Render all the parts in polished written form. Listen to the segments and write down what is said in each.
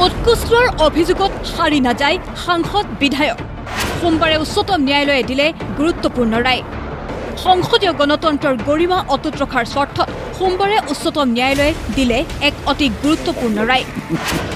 উৎকোচ অভিযোগত সাৰি নাযায় সাংসদ বিধায়ক। সোমবাৰে উচ্চতম ন্যায়ালয়ে দিলে গুৰুত্বপূৰ্ণ ৰায়। সংসদীয় গণতন্ত্ৰৰ গৰিমা অটুট ৰখাৰ স্বাৰ্থত সোমবাৰে উচ্চতম ন্যায়ালয়ে দিলে এক অতি গুৰুত্বপূৰ্ণ ৰায়।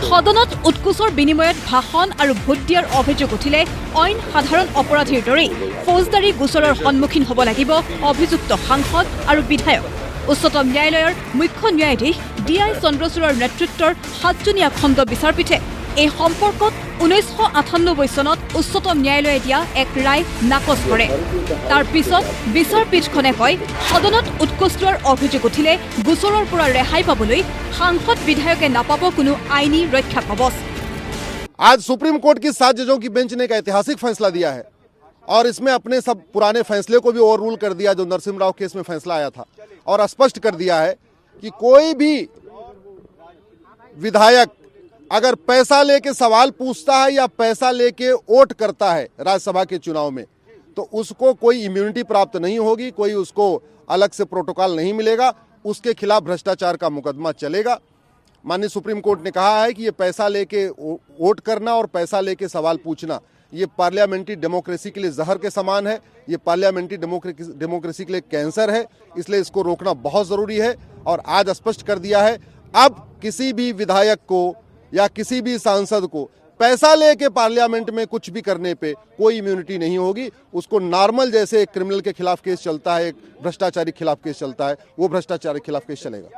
সদনত উৎকোচৰ বিনিময়ত ভাষণ আৰু ভোট দিয়াৰ অভিযোগ উঠিলে অইন সাধাৰণ অপৰাধীৰ দৰেই ফৌজদাৰী গোচৰৰ সন্মুখীন হ'ব লাগিব অভিযুক্ত সাংসদ আৰু বিধায়ক। উচ্চতম ন্যায়ালয়ৰ মুখ্য ন্যায়াধীশ DI চন্দ্ৰচূড়ৰ নেতৃত্বৰ 7জনীয়া খণ্ড বিচাৰপীঠে এই সম্পৰ্কত 1998 চনত উচ্চতম ন্যায়ালয়ে দিয়া এক ৰায় নাকচ কৰে। তাৰ পিছত বিচাৰপীঠখনে কয়, সদনত উৎকোচ লোৱাৰ অভিযোগ উঠিলে গোচৰৰ পৰা ৰেহাই পাবলৈ সাংসদ বিধায়কে নাপাব কোনো আইনী ৰক্ষা কৱচ। आज सुप्रीम कोर्ट की 7 जजों की बेंच ने एक ऐतिहासिक फैसला दिया है और इसमें अपने सब पुराने फैसले को भी ओवर रूल कर दिया जो नरसिम्हा राव केस में फैसला आया था और स्पष्ट कर दिया है कि कोई भी विधायक अगर पैसा लेके सवाल पूछता है या पैसा लेके वोट करता है राज्यसभा के चुनाव में तो उसको कोई इम्यूनिटी प्राप्त नहीं होगी, कोई उसको अलग से प्रोटोकॉल नहीं मिलेगा, उसके खिलाफ भ्रष्टाचार का मुकदमा चलेगा। माननीय सुप्रीम कोर्ट ने कहा है कि ये पैसा लेके वोट करना और पैसा लेके सवाल पूछना ये पार्लियामेंट्री डेमोक्रेसी के लिए जहर के समान है, ये पार्लियामेंट्री डेमोक्रेसी के लिए कैंसर है, इसलिए इसको रोकना बहुत ज़रूरी है। और आज स्पष्ट कर दिया है, अब किसी भी विधायक को या किसी भी सांसद को पैसा लेके पार्लियामेंट में कुछ भी करने पे कोई इम्यूनिटी नहीं होगी। उसको नॉर्मल जैसे एक क्रिमिनल के खिलाफ केस चलता है, एक भ्रष्टाचारी खिलाफ केस चलता है, वो भ्रष्टाचारी खिलाफ केस चलेगा।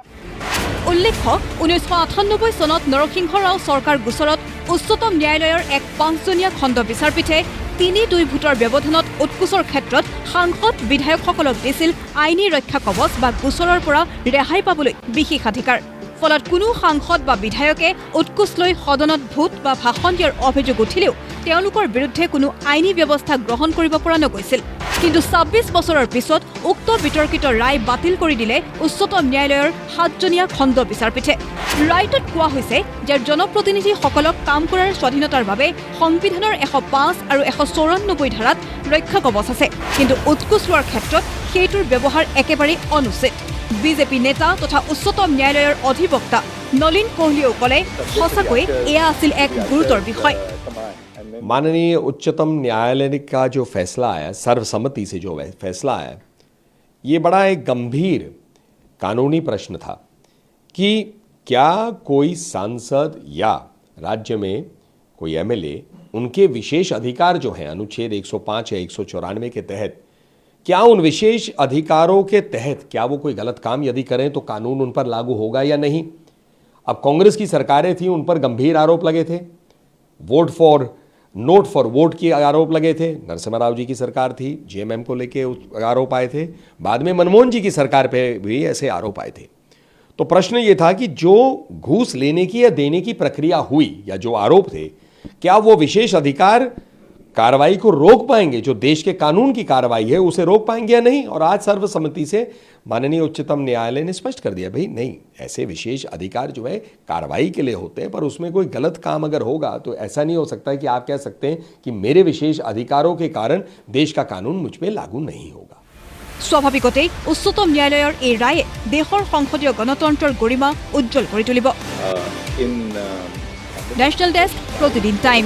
উল্লেখ্য 1998 চনত নৰসিংহ ৰাও চৰকাৰ গোচৰত উচ্চতম ন্যায়ালয়ৰ এক 5জনীয়া খণ্ড বিচাৰপীঠে 3-2 ভোটৰ ব্যৱধানত উৎকোচৰ ক্ষেত্ৰত সাংসদ বিধায়কসকলক দিছিল আইনী ৰক্ষা কৱচ বা গোচৰৰ পৰা ৰেহাই পাবলৈ বিশেষাধিকাৰ। ফলত কোনো সাংসদ বা বিধায়কে উৎকোচ লৈ সদনত ভোট বা ভাষণ দিয়াৰ অভিযোগ উঠিলেও তেওঁলোকৰ বিৰুদ্ধে কোনো আইনী ব্যৱস্থা গ্ৰহণ কৰিব পৰা নগৈছিল। কিন্তু 26 বছৰৰ পিছত উক্ত বিতৰ্কিত ৰায় বাতিল কৰি দিলে উচ্চতম ন্যায়ালয়ৰ 7জনীয়া খণ্ড বিচাৰপীঠে। ৰায়টোত কোৱা হৈছে যে জনপ্ৰতিনিধিসকলক কাম কৰাৰ স্বাধীনতাৰ বাবে সংবিধানৰ 105 আৰু 194 ধাৰাত ৰক্ষা কৱচ আছে, কিন্তু উৎকোচ লোৱাৰ ক্ষেত্ৰত সেইটোৰ ব্যৱহাৰ একেবাৰে অনুচিত। বিজেপি নেতা তথা উচ্চতম ন্যায়ালয়ৰ অধিবক্তা নলিন কোহলিয়েও ক'লে সঁচাকৈ এয়া আছিল এক গুৰুতৰ বিষয়। माननीय उच्चतम न्यायालय का जो फैसला आया, सर्वसम्मति से जो फैसला आया, ये बड़ा एक गंभीर कानूनी प्रश्न था कि क्या कोई सांसद या राज्य में कोई MLA उनके विशेष अधिकार जो हैं अनुच्छेद 105 या 194 के तहत, क्या उन विशेष अधिकारों के तहत क्या वो कोई गलत काम यदि करें तो कानून उन पर लागू होगा या नहीं। अब कांग्रेस की सरकारें थी, उन पर गंभीर आरोप लगे थे, नोट फॉर वोट के आरोप लगे थे। नरसिम्हा राव जी की सरकार थी, JMM को लेके आरोप आए थे, बाद में मनमोहन जी की सरकार पे भी ऐसे आरोप आए थे। तो प्रश्न ये था कि जो घूस लेने की या देने की प्रक्रिया हुई या जो आरोप थे, क्या वो विशेष अधिकार कार्रवाई को रोक पाएंगे, जो देश के कानून की कार्रवाई है उसे रोक पाएंगे या नहीं। और आज सर्वसम्मति से माननीय उच्चतम न्यायालय ने स्पष्ट कर दिया, भाई नहीं, ऐसे विशेष अधिकार जो है कार्रवाई के लिए होते हैं, पर उसमें कोई गलत काम अगर होगा तो ऐसा नहीं हो सकता कि आप कह सकते हैं कि मेरे विशेष अधिकारों के कारण देश का कानून मुझ पर लागू नहीं होगा। স্বাভাৱিকতেই উচ্চতম ন্যায়ালয়ৰ এই ৰায়ে দেশৰ সংসদীয় গণতন্ত্ৰৰ গৰিমা উজ্জ্বল কৰি তুলিব। নেশ্যনেল ডেস্ক, প্ৰতিদিন টাইম।